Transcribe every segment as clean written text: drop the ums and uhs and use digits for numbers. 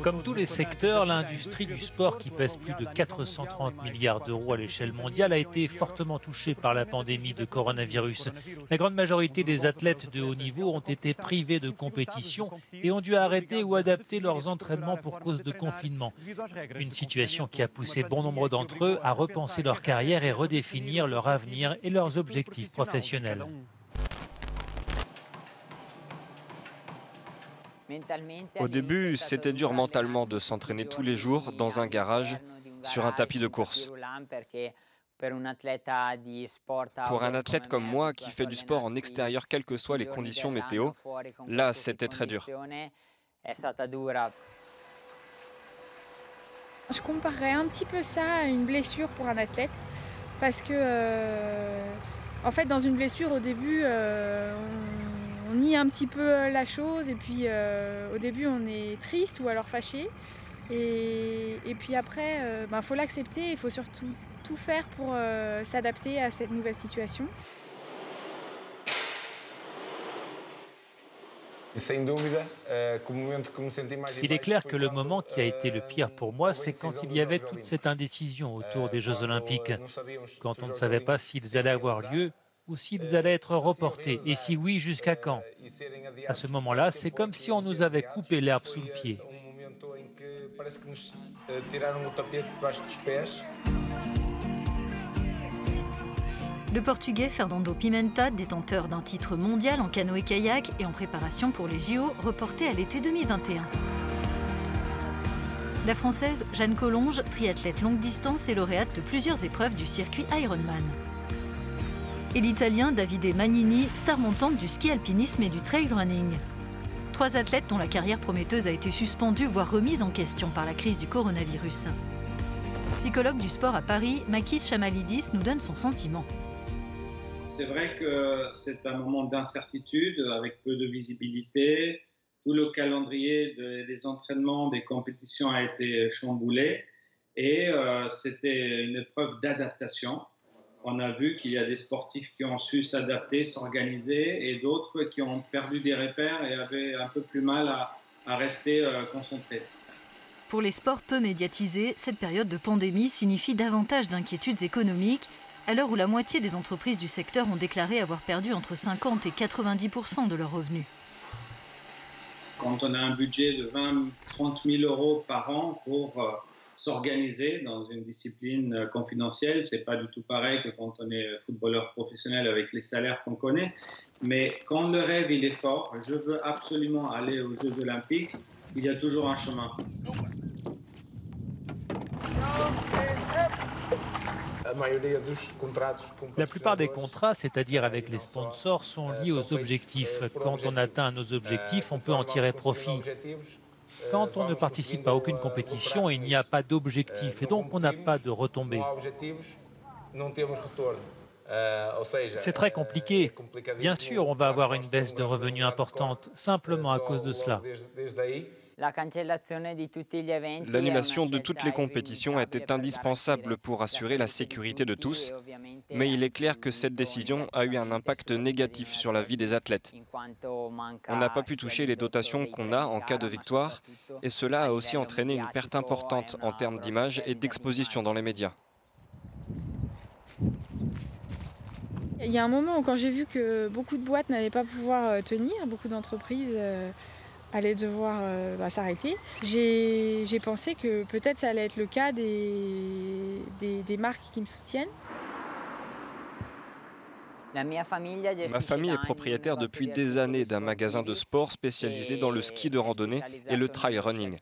Comme tous les secteurs, l'industrie du sport, qui pèse plus de 430 milliards d'euros à l'échelle mondiale, a été fortement touchée par la pandémie de coronavirus. La grande majorité des athlètes de haut niveau ont été privés de compétition et ont dû arrêter ou adapter leurs entraînements pour cause de confinement. Une situation qui a poussé bon nombre d'entre eux à repenser leur carrière et redéfinir leur avenir et leurs objectifs professionnels. Au début, c'était dur mentalement de s'entraîner tous les jours dans un garage, sur un tapis de course. Pour un athlète comme moi qui fait du sport en extérieur, quelles que soient les conditions météo, là, c'était très dur. Je comparerais un petit peu ça à une blessure pour un athlète, parce que, en fait, dans une blessure, au début, on nie un petit peu la chose, et puis au début, on est triste ou alors fâché, et puis après, faut l'accepter, il faut surtout tout faire pour s'adapter à cette nouvelle situation. Il est clair que le moment qui a été le pire pour moi, c'est quand il y avait toute cette indécision autour des Jeux Olympiques, quand on ne savait pas s'ils allaient avoir lieu ou s'ils allaient être reportés, et si oui, jusqu'à quand. À ce moment-là, c'est comme si on nous avait coupé l'herbe sous le pied. Le Portugais Fernando Pimenta, détenteur d'un titre mondial en canoë-kayak et en préparation pour les JO reportés à l'été 2021. La Française Jeanne Collonges, triathlète longue distance et lauréate de plusieurs épreuves du circuit Ironman. Et l'Italien Davide Magnini, star montante du ski alpinisme et du trail running. 3 athlètes dont la carrière prometteuse a été suspendue, voire remise en question par la crise du coronavirus. Psychologue du sport à Paris, Makis Chamalidis nous donne son sentiment. C'est vrai que c'est un moment d'incertitude avec peu de visibilité. Tout le calendrier des entraînements, des compétitions a été chamboulé et c'était une épreuve d'adaptation. On a vu qu'il y a des sportifs qui ont su s'adapter, s'organiser et d'autres qui ont perdu des repères et avaient un peu plus mal à rester concentrés. Pour les sports peu médiatisés, cette période de pandémie signifie davantage d'inquiétudes économiques, à l'heure où la moitié des entreprises du secteur ont déclaré avoir perdu entre 50 et 90% de leurs revenus. Quand on a un budget de 20-30 000 euros par an pour s'organiser dans une discipline confidentielle, c'est pas du tout pareil que quand on est footballeur professionnel avec les salaires qu'on connaît. Mais quand le rêve il est fort, je veux absolument aller aux Jeux Olympiques, il y a toujours un chemin. La plupart des contrats, c'est-à-dire avec les sponsors, sont liés aux objectifs. Quand on atteint nos objectifs, on peut en tirer profit. Quand on ne participe à aucune compétition, il n'y a pas d'objectif et donc on n'a pas de retombées. C'est très compliqué. Bien sûr, on va avoir une baisse de revenus importante, simplement à cause de cela. L'annulation de toutes les compétitions était indispensable pour assurer la sécurité de tous, mais il est clair que cette décision a eu un impact négatif sur la vie des athlètes. On n'a pas pu toucher les dotations qu'on a en cas de victoire, et cela a aussi entraîné une perte importante en termes d'image et d'exposition dans les médias. Il y a un moment où quand j'ai vu que beaucoup de boîtes n'allaient pas pouvoir tenir, beaucoup d'entreprises allaient devoir s'arrêter, j'ai pensé que peut-être ça allait être le cas des marques qui me soutiennent. Ma famille est propriétaire depuis des années d'un magasin de sport spécialisé dans le ski de randonnée et le trail running.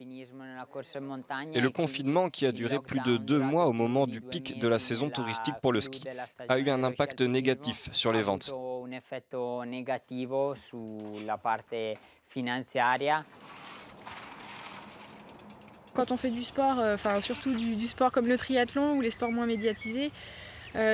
Et le confinement, qui a duré plus de 2 mois au moment du pic de la saison touristique pour le ski, a eu un impact négatif sur les ventes. Quand on fait du sport, surtout du sport comme le triathlon ou les sports moins médiatisés,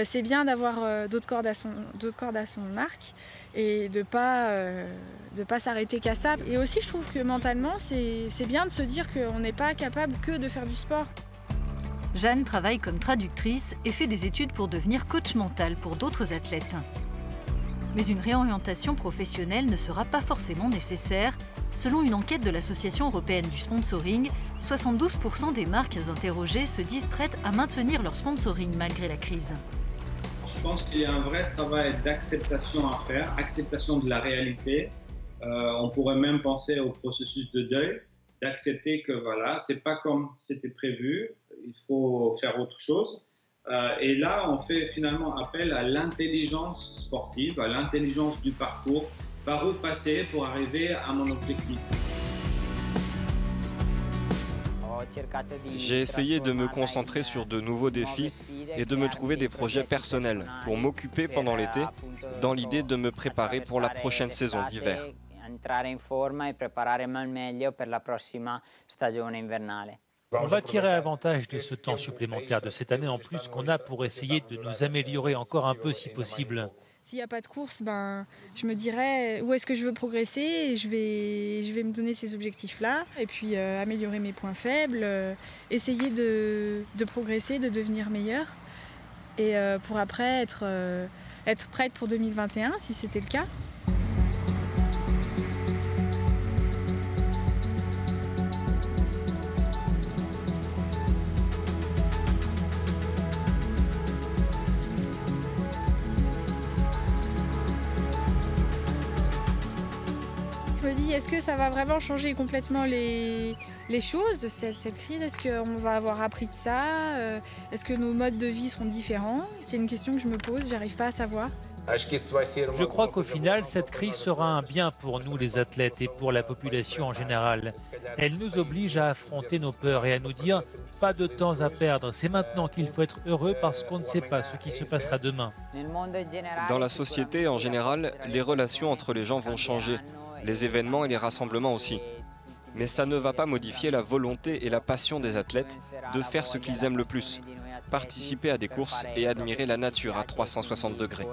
c'est bien d'avoir d'autres cordes à son arc et de pas s'arrêter qu'à ça. Et aussi, je trouve que mentalement, c'est bien de se dire qu'on n'est pas capable que de faire du sport. Jeanne travaille comme traductrice et fait des études pour devenir coach mental pour d'autres athlètes. Mais une réorientation professionnelle ne sera pas forcément nécessaire. Selon une enquête de l'Association européenne du sponsoring, 72% des marques interrogées se disent prêtes à maintenir leur sponsoring malgré la crise. Je pense qu'il y a un vrai travail d'acceptation à faire, acceptation de la réalité. On pourrait même penser au processus de deuil, d'accepter que voilà, c'est pas comme c'était prévu, il faut faire autre chose. Et là, on fait finalement appel à l'intelligence sportive, à l'intelligence du parcours, par où passer pour arriver à mon objectif. J'ai essayé de me concentrer sur de nouveaux défis et de me trouver des projets personnels pour m'occuper pendant l'été, dans l'idée de me préparer pour la prochaine saison d'hiver. On va tirer avantage de ce temps supplémentaire de cette année en plus qu'on a pour essayer de nous améliorer encore un peu si possible. S'il n'y a pas de course, je me dirais où est-ce que je veux progresser et je vais me donner ces objectifs-là et puis améliorer mes points faibles, essayer de progresser, de devenir meilleur et pour après être prête pour 2021 si c'était le cas. Je me dis, est-ce que ça va vraiment changer complètement les choses, cette crise? Est-ce qu'on va avoir appris de ça? Est-ce que nos modes de vie seront différents? C'est une question que je me pose, j'arrive pas à savoir. Je crois qu'au final, cette crise sera un bien pour nous les athlètes et pour la population en général. Elle nous oblige à affronter nos peurs et à nous dire « pas de temps à perdre, c'est maintenant qu'il faut être heureux parce qu'on ne sait pas ce qui se passera demain ». Dans la société en général, les relations entre les gens vont changer, les événements et les rassemblements aussi. Mais ça ne va pas modifier la volonté et la passion des athlètes de faire ce qu'ils aiment le plus, participer à des courses et admirer la nature à 360 degrés.